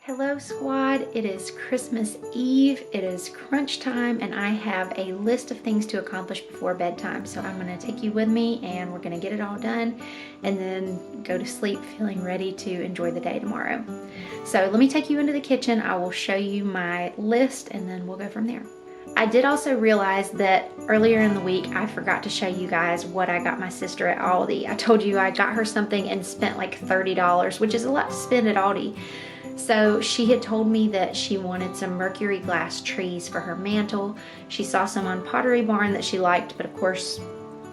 Hello squad, it is Christmas Eve, it is crunch time, and I have a list of things to accomplish before bedtime. So I'm gonna take you with me and we're gonna get it all done and then go to sleep feeling ready to enjoy the day tomorrow. So let me take you into the kitchen, I will show you my list and then we'll go from there. I did also realize that earlier in the week I forgot to show you guys what I got my sister at Aldi. I told you I got her something and spent like $30, which is a lot to spend at Aldi. So she had told me that she wanted some mercury glass trees for her mantle. She saw some on Pottery Barn that she liked, but of course,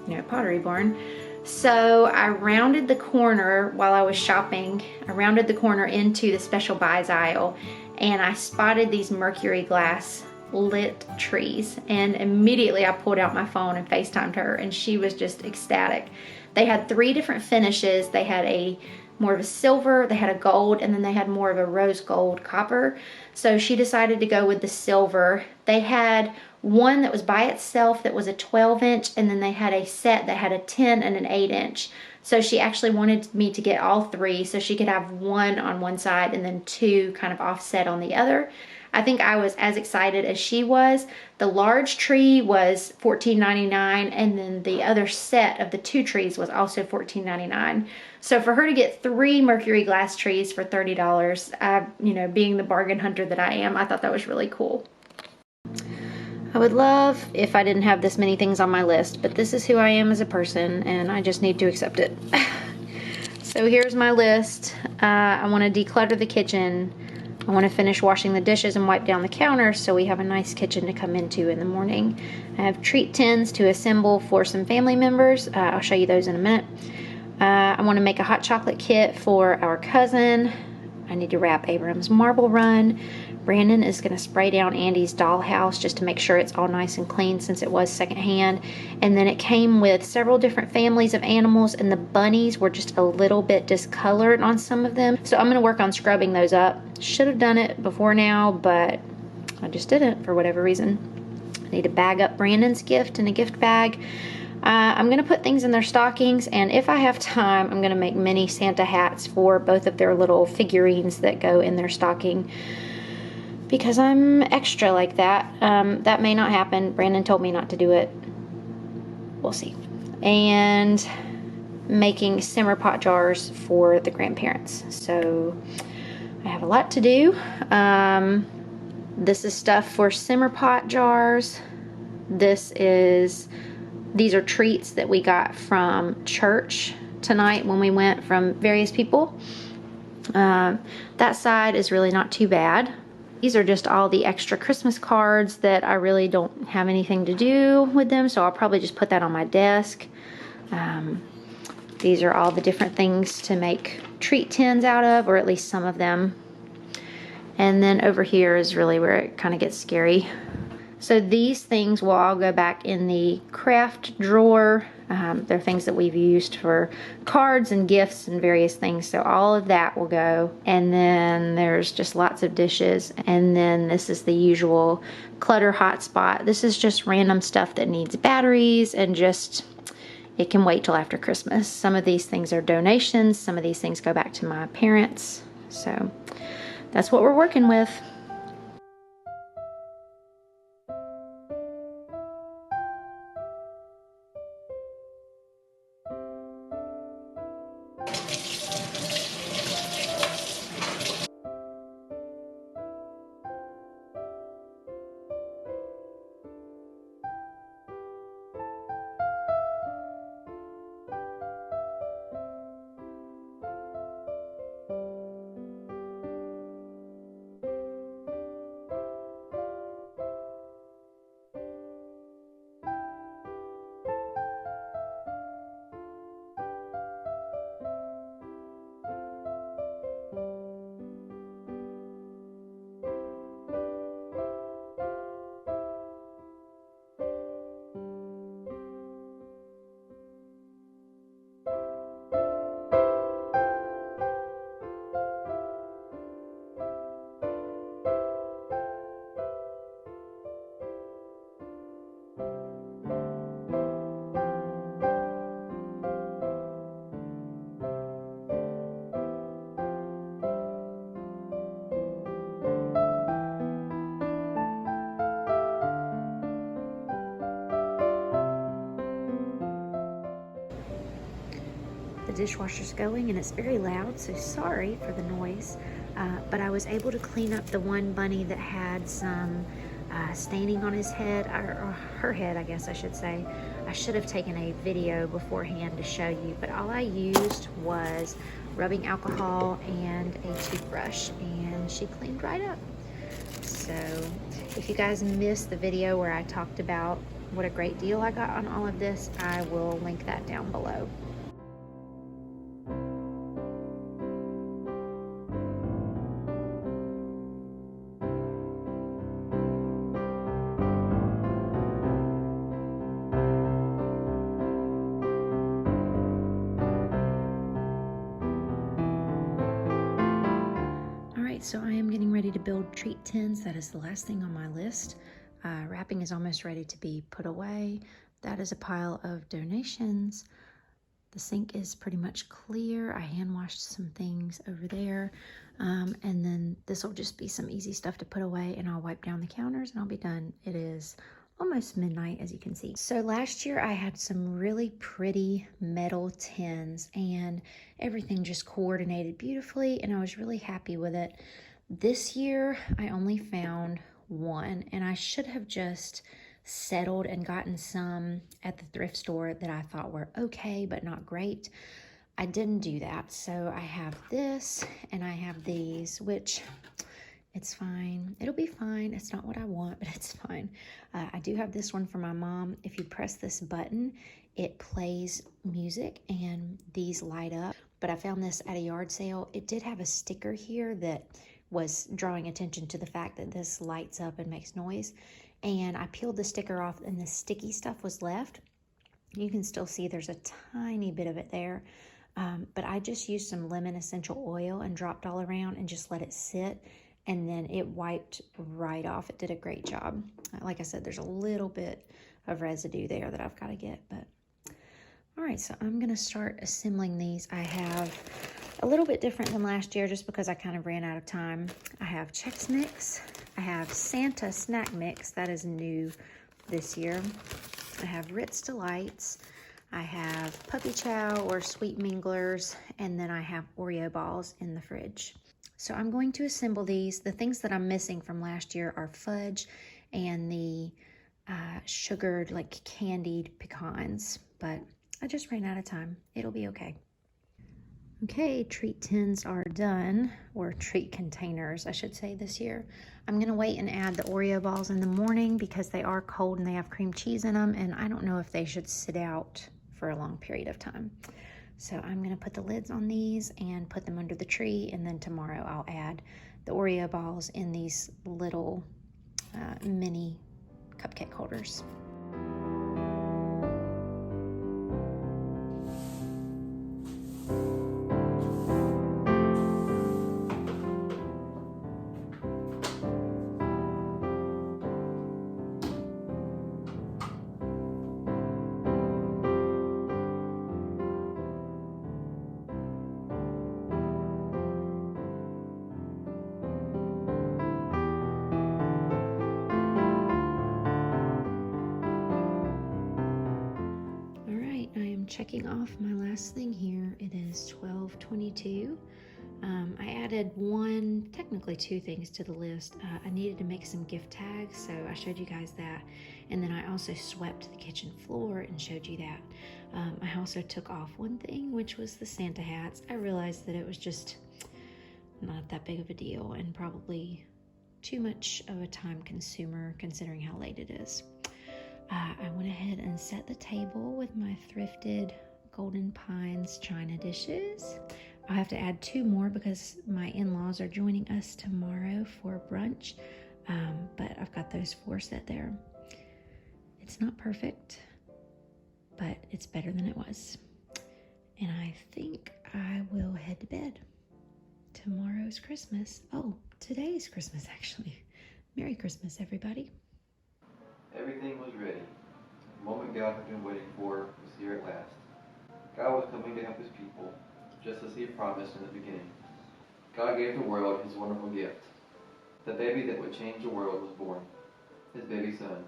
you know, Pottery Barn. So I rounded the corner while I was shopping. I rounded the corner into the special buys aisle and I spotted these mercury glass lit trees, and immediately I pulled out my phone and FaceTimed her and she was just ecstatic. They had 3 different finishes. They had a more of a silver, they had a gold, and then they had more of a rose gold copper. So she decided to go with the silver. They had one that was by itself that was a 12-inch, and then they had a set that had a 10 and an 8-inch. So she actually wanted me to get all 3 so she could have one on one side and then 2 kind of offset on the other. I think I was as excited as she was. The large tree was $14.99, and then the other set of the 2 trees was also $14.99. So for her to get 3 mercury glass trees for $30, you know, being the bargain hunter that I am, I thought that was really cool. I would love if I didn't have this many things on my list, but this is who I am as a person and I just need to accept it. So here's my list. I want to declutter the kitchen. I want to finish washing the dishes and wipe down the counter so we have a nice kitchen to come into in the morning. I have treat tins to assemble for some family members. I'll show you those in a minute. I want to make a hot chocolate kit for our cousin. I need to wrap Abram's marble run. Brandon is going to spray down Andy's dollhouse just to make sure it's all nice and clean since it was secondhand. And then it came with several different families of animals, and the bunnies were just a little bit discolored on some of them. So I'm going to work on scrubbing those up. Should have done it before now, but I just didn't for whatever reason. I need to bag up Brandon's gift in a gift bag. I'm going to put things in their stockings, and if I have time, I'm going to make mini Santa hats for both of their little figurines that go in their stocking, because I'm extra like that. That may not happen. Brandon told me not to do it. We'll see. And making simmer pot jars for the grandparents. So I have a lot to do. This is stuff for simmer pot jars. These are treats that we got from church tonight when we went from various people. That side is really not too bad. These are just all the extra Christmas cards that I really don't have anything to do with them, so I'll probably just put that on my desk. These are all the different things to make treat tins out of, or at least some of them. And then over here is really where it kind of gets scary. So these things will all go back in the craft drawer. They're things that we've used for cards and gifts and various things. So all of that will go. And then there's just lots of dishes. And then this is the usual clutter hotspot. This is just random stuff that needs batteries and just, it can wait till after Christmas. Some of these things are donations. Some of these things go back to my parents. So that's what we're working with. dishwasher's going and it's very loud, so sorry for the noise. But I was able to clean up the one bunny that had some staining on his head, or her head, I guess I should say. I should have taken a video beforehand to show you, but all I used was rubbing alcohol and a toothbrush, and she cleaned right up. So if you guys missed the video where I talked about what a great deal I got on all of this, I will link that down below. So I am getting ready to build treat tins. That is the last thing on my list. Wrapping is almost ready to be put away. That is a pile of donations. The sink is pretty much clear. I hand washed some things over there. And then this will just be some easy stuff to put away, and I'll wipe down the counters and I'll be done. It is almost midnight, as you can see. So last year I had some really pretty metal tins and everything just coordinated beautifully, and I was really happy with it. This year I only found one, and I should have just settled and gotten some at the thrift store that I thought were okay but not great. I didn't do that, so I have this and I have these, which it's fine. It'll be fine. It's not what I want, but it's fine. I do have this one for my mom. If you press this button, it plays music and these light up. But I found this at a yard sale. It did have a sticker here that was drawing attention to the fact that this lights up and makes noise. And I peeled the sticker off and the sticky stuff was left. You can still see there's a tiny bit of it there. But I just used some lemon essential oil and dropped all around and just let it sit. And then it wiped right off. It did a great job. Like I said, there's a little bit of residue there that I've got to get. But all right, so I'm going to start assembling these. I have a little bit different than last year just because I kind of ran out of time. I have Chex Mix. I have Santa Snack Mix. That is new this year. I have Ritz Delights. I have Puppy Chow or Sweet Minglers. And then I have Oreo balls in the fridge. So I'm going to assemble these. The things that I'm missing from last year are fudge and the sugared, like candied pecans, but I just ran out of time. It'll be okay. Okay, treat tins are done, or treat containers, I should say, this year. I'm gonna wait and add the Oreo balls in the morning because they are cold and they have cream cheese in them, and I don't know if they should sit out for a long period of time. So I'm gonna put the lids on these and put them under the tree, and then tomorrow I'll add the Oreo balls in these little mini cupcake holders. Checking off my last thing here. It is 12:22. I added technically two things to the list. I needed to make some gift tags, so I showed you guys that. And then I also swept the kitchen floor and showed you that. I also took off one thing, which was the Santa hats. I realized that it was just not that big of a deal and probably too much of a time consumer considering how late it is. I went ahead and set the table with my thrifted Golden Pines china dishes. I'll have to add two more because my in-laws are joining us tomorrow for brunch, but I've got those four set there. It's not perfect, but it's better than it was. And I think I will head to bed. Tomorrow's Christmas. Oh, today's Christmas, actually. Merry Christmas, everybody. Everything was ready. The moment God had been waiting for was here at last. God was coming to help his people, just as he had promised in the beginning. God gave the world his wonderful gift. The baby that would change the world was born, his baby son.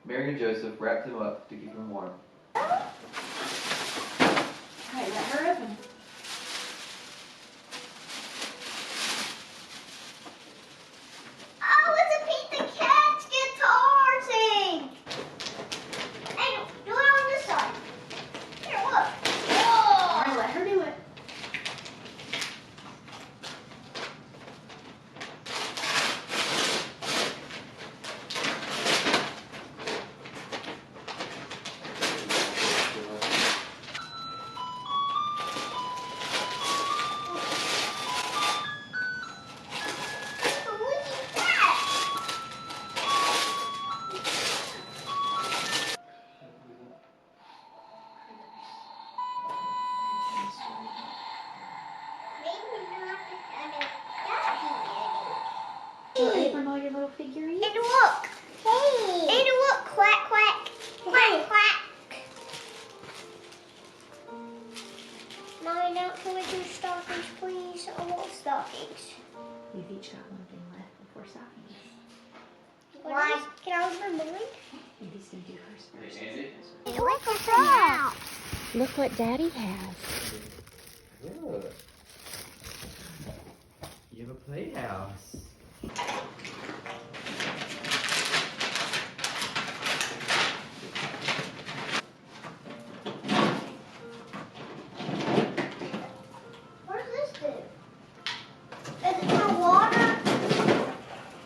Mary and Joseph wrapped him up to keep him warm. All right, let her open. Oh, it's a Pete the Cat's guitar thing. Hey, do it on this side. Here, look. All right, let her do it. Show Abram all your little figurines. And look. Hey. And look. Quack, quack. Quack, quack. Mommy, now can we do stockings, please? I want stockings. We've each got one thing left before stockings. Why? Can I open mine? Andy's gonna do hers first. Hey, Andy. Look at that. Look what Daddy has. Good. You have a playhouse. What does this do? Is it for water?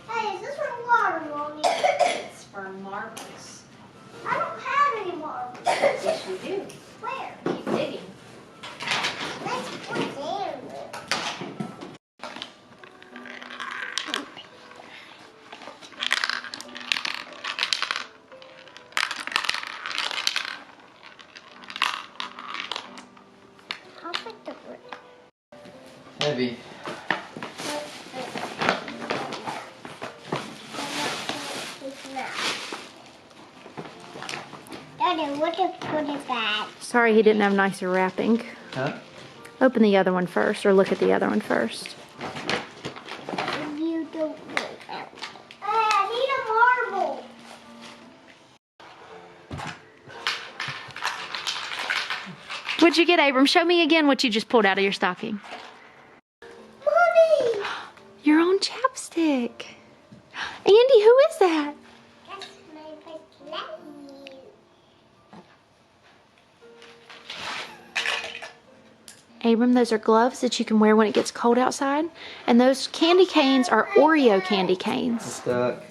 Hey, is this for water, Mommy? It's for marbles. I don't have any marbles. Yes, you do. Where? Keep digging. Let's put it in. I'll put the wood. Heavy. Daddy, what is that? Sorry he didn't have nicer wrapping. Huh? Open the other one first, or look at the other one first. You don't know that. Hey, I need a marble. What'd you get, Abram? Show me again what you just pulled out of your stocking. Mommy! Your own chapstick. Andy, who is that? That's my play. Abram, those are gloves that you can wear when it gets cold outside. And those candy canes are Oreo candy canes. Stuck.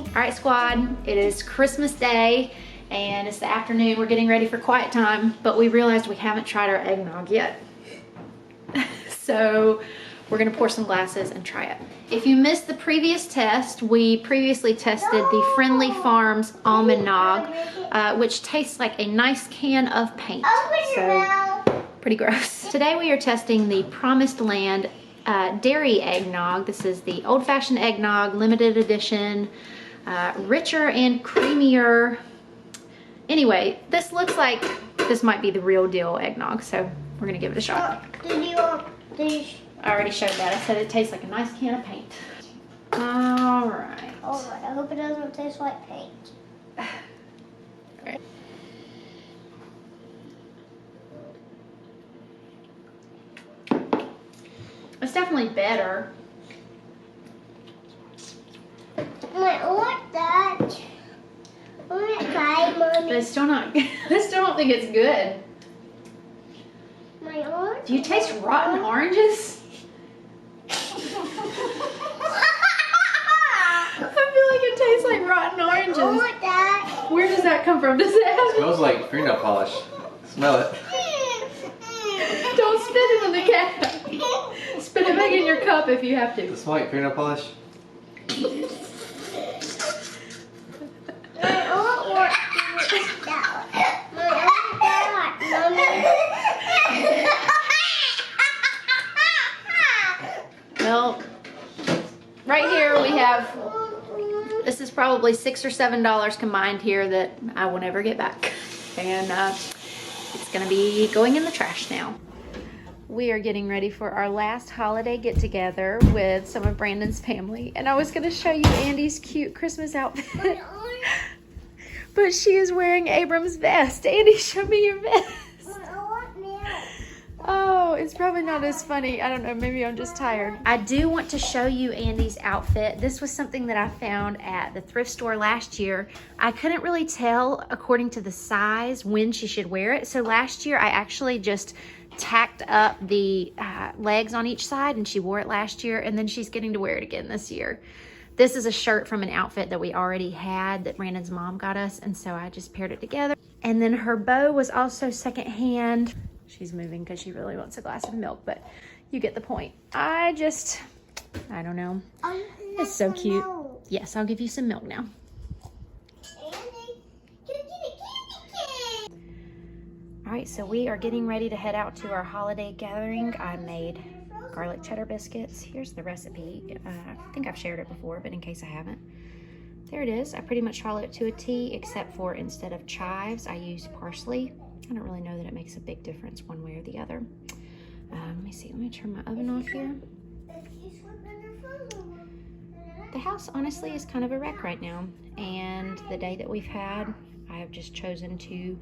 All right, squad, it is Christmas Day and it's the afternoon. We're getting ready for quiet time, but we realized we haven't tried our eggnog yet. So we're gonna pour some glasses and try it. If you missed the previous test, we previously tested the Friendly Farms Almond Nog, which tastes like a nice can of paint. Open your So mouth. pretty gross. Today we are testing the Promised Land dairy eggnog. This is the old-fashioned eggnog, limited edition, richer and creamier. Anyway, this looks like this might be the real deal eggnog, so we're gonna give it a shot. I already showed that. I said it tastes like a nice can of paint. All right. Oh, I hope it doesn't taste like paint. Right. It's definitely better. I want that. I want to try, But Mommy. it's still not, I still don't think it's good. My orange. Do you taste rotten oranges? I feel like it tastes like rotten oranges. I want that. Where does that come from? Does it have... Smells like fingernail polish. Smell it. Don't spit it in the cat. Spit it back in your cup if you have Does to. it smell like fingernail polish? Well, right here we have, this is probably $6 or $7 combined here that I will never get back. And it's gonna be going in the trash now. We are getting ready for our last holiday get together with some of Brandon's family. And I was gonna show you Andy's cute Christmas outfit. But she is wearing Abram's vest. Andy, show me your vest. Oh, it's probably not as funny. I don't know, maybe I'm just tired. I do want to show you Andy's outfit. This was something that I found at the thrift store last year. I couldn't really tell according to the size when she should wear it. So last year I actually just tacked up the legs on each side and she wore it last year, and then she's getting to wear it again this year. This is a shirt from an outfit that we already had that Brandon's mom got us, and so I just paired it together. And then her bow was also secondhand. She's moving because she really wants a glass of milk, but you get the point. I don't know. It's so cute. Yes, I'll give you some milk now. All right, so we are getting ready to head out to our holiday gathering. I made garlic cheddar biscuits. Here's the recipe. I think I've shared it before, but in case I haven't. There it is. I pretty much follow it to a T, except for instead of chives, I use parsley. I don't really know that it makes a big difference one way or the other. Let me see, let me turn my oven off here. The house honestly is kind of a wreck right now. And the day that we've had, I have just chosen to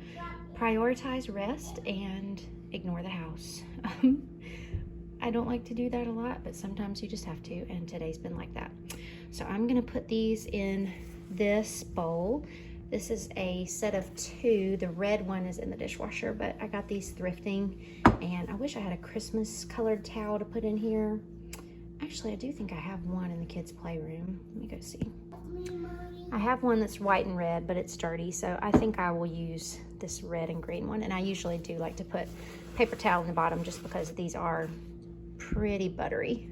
prioritize rest and ignore the house. I don't like to do that a lot, but sometimes you just have to, and today's been like that. So I'm gonna put these in this bowl. This is a set of 2. The red one is in the dishwasher, but I got these thrifting, and I wish I had a Christmas colored towel to put in here. Actually, I do think I have one in the kids' playroom. Let me go see. I have one that's white and red, but it's dirty, so I think I will use this red and green one. And I usually do like to put paper towel in the bottom just because these are pretty buttery.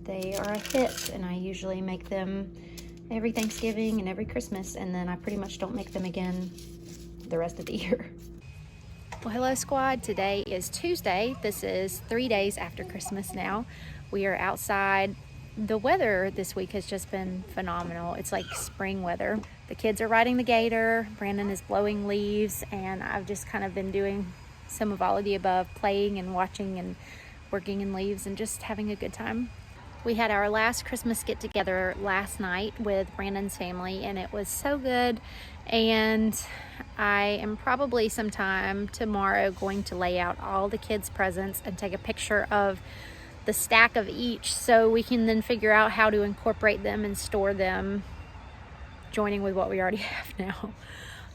They are a hit, and I usually make them every Thanksgiving and every Christmas, and then I pretty much don't make them again the rest of the year. Well, hello squad. Today is Tuesday. This is 3 days after Christmas now. We are outside. The weather this week has just been phenomenal. It's like spring weather. The kids are riding the gator. Brandon is blowing leaves, and I've just kind of been doing some of all of the above, playing and watching and working in leaves and just having a good time. We had our last Christmas get together last night with Brandon's family, and it was so good. And I am probably sometime tomorrow going to lay out all the kids' presents and take a picture of the stack of each, so we can then figure out how to incorporate them and store them, joining with what we already have now.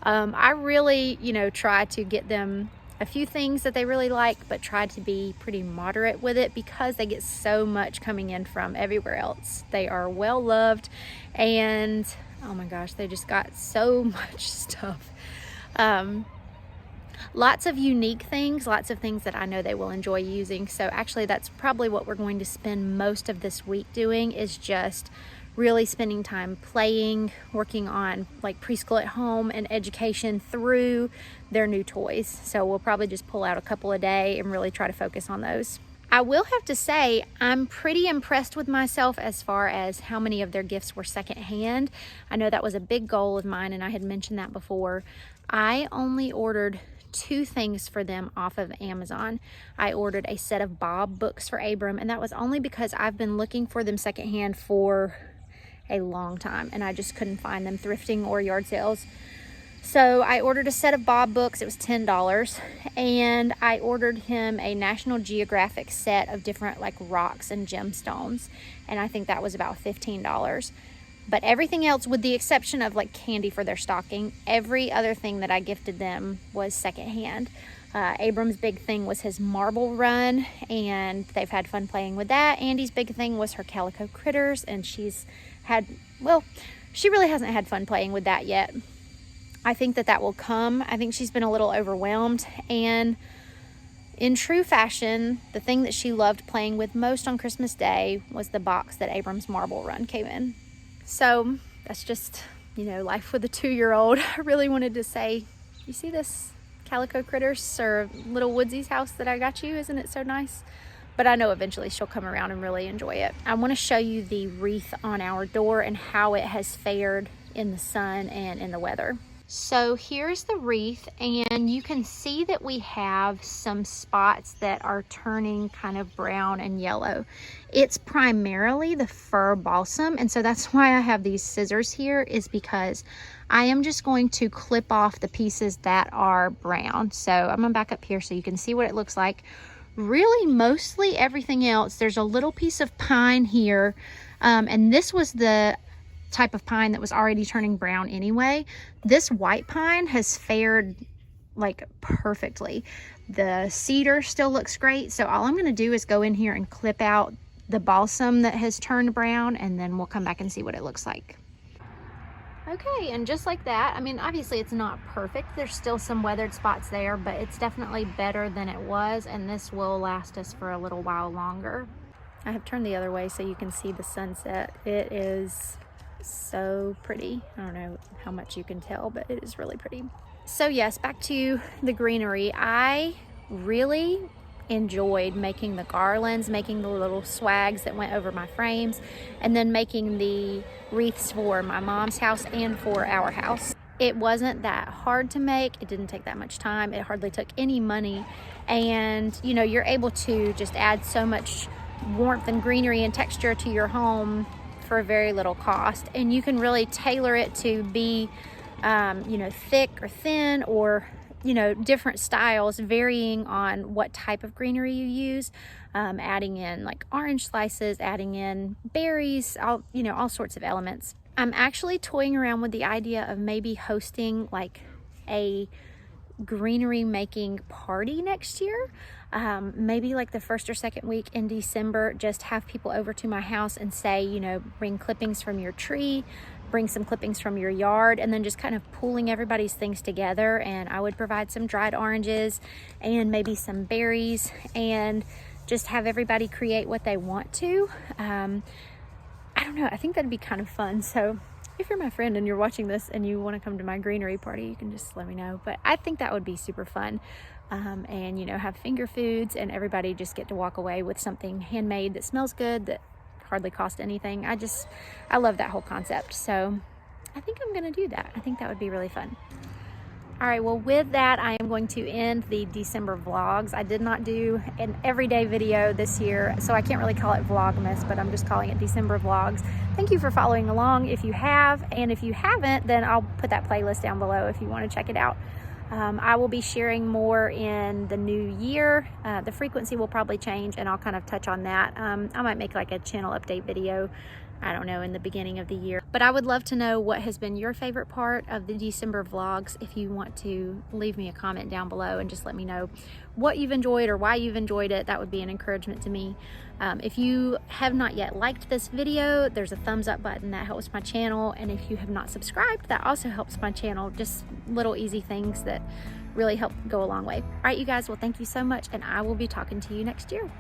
I really, try to get them a few things that they really like, but try to be pretty moderate with it because they get so much coming in from everywhere else. They are well loved, and oh my gosh, they just got so much stuff. Lots of unique things, lots of things that I know they will enjoy using. So actually that's probably what we're going to spend most of this week doing, is just really spending time playing, working on like preschool at home and education through their new toys. So we'll probably just pull out a couple a day and really try to focus on those. I will have to say I'm pretty impressed with myself as far as how many of their gifts were secondhand. I know that was a big goal of mine, and I had mentioned that before. I only ordered 2 things for them off of Amazon. I ordered a set of Bob books for Abram, and that was only because I've been looking for them secondhand for a long time, and I just couldn't find them thrifting or yard sales. So I ordered a set of Bob books. It was $10, and I ordered him a National Geographic set of different like rocks and gemstones, and I think that was about $15. But everything else, with the exception of like candy for their stocking, every other thing that I gifted them was secondhand. Abram's big thing was his marble run, and they've had fun playing with that. Andy's big thing was her calico critters, and she's had, well, she really hasn't had fun playing with that yet. I think that that will come. I think she's been a little overwhelmed, and in true fashion, the thing that she loved playing with most on Christmas Day was the box that Abram's marble run came in. So that's just, you know, life with a 2-year-old. I really wanted to say, you see this calico critters or little Woodsy's house that I got you? Isn't it so nice? But I know eventually she'll come around and really enjoy it. I want to show you the wreath on our door and how it has fared in the sun and in the weather. So here's the wreath, and you can see that we have some spots that are turning kind of brown and yellow. It's primarily the fir balsam, and so that's why I have these scissors here, is because I am just going to clip off the pieces that are brown. So I'm gonna back up here so you can see what it looks like. Really, mostly everything else, there's a little piece of pine here, and this was the type of pine that was already turning brown anyway. This white pine has fared like perfectly. The cedar still looks great, so all I'm going to do is go in here and clip out the balsam that has turned brown, and then we'll come back and see what it looks like. Okay, and just like that, I mean, obviously it's not perfect. There's still some weathered spots there, but it's definitely better than it was, and this will last us for a little while longer. I have turned the other way so you can see the sunset. It is so pretty. I don't know how much you can tell, but it is really pretty. So yes, back to the greenery. I really enjoyed making the garlands, making the little swags that went over my frames, and then making the wreaths for my mom's house and for our house. It wasn't that hard to make. It didn't take that much time. It hardly took any money, and you know, you're able to just add so much warmth and greenery and texture to your home for very little cost, and you can really tailor it to be you know, thick or thin, or you know, different styles varying on what type of greenery you use, adding in like orange slices, adding in berries, you know, all sorts of elements. I'm actually toying around with the idea of maybe hosting like a greenery making party next year. Maybe like the first or second week in December, just have people over to my house and say, you know, bring clippings from your tree, bring some clippings from your yard, and then just kind of pooling everybody's things together. And I would provide some dried oranges and maybe some berries, and just have everybody create what they want to. I don't know, I think that'd be kind of fun. So if you're my friend and you're watching this and you want to come to my greenery party, you can just let me know. But I think that would be super fun. And you know, have finger foods, and everybody just get to walk away with something handmade that smells good, that hardly cost anything. I love that whole concept. So I think I'm gonna do that. I think that would be really fun. All right, well, with that, I am going to end the December vlogs. I did not do an everyday video this year, so I can't really call it Vlogmas, but I'm just calling it December vlogs. Thank you for following along if you have, and if you haven't, then I'll put that playlist down below if you want to check it out. I will be sharing more in the new year. The frequency will probably change, and I'll kind of touch on that. I might make like a channel update video, I don't know, in the beginning of the year. But I would love to know what has been your favorite part of the December vlogs. If you want to leave me a comment down below and just let me know what you've enjoyed or why you've enjoyed it, that would be an encouragement to me. If you have not yet liked this video, there's a thumbs up button that helps my channel. And if you have not subscribed, that also helps my channel. Just little easy things that really help go a long way. All right, you guys, well, thank you so much, and I will be talking to you next year.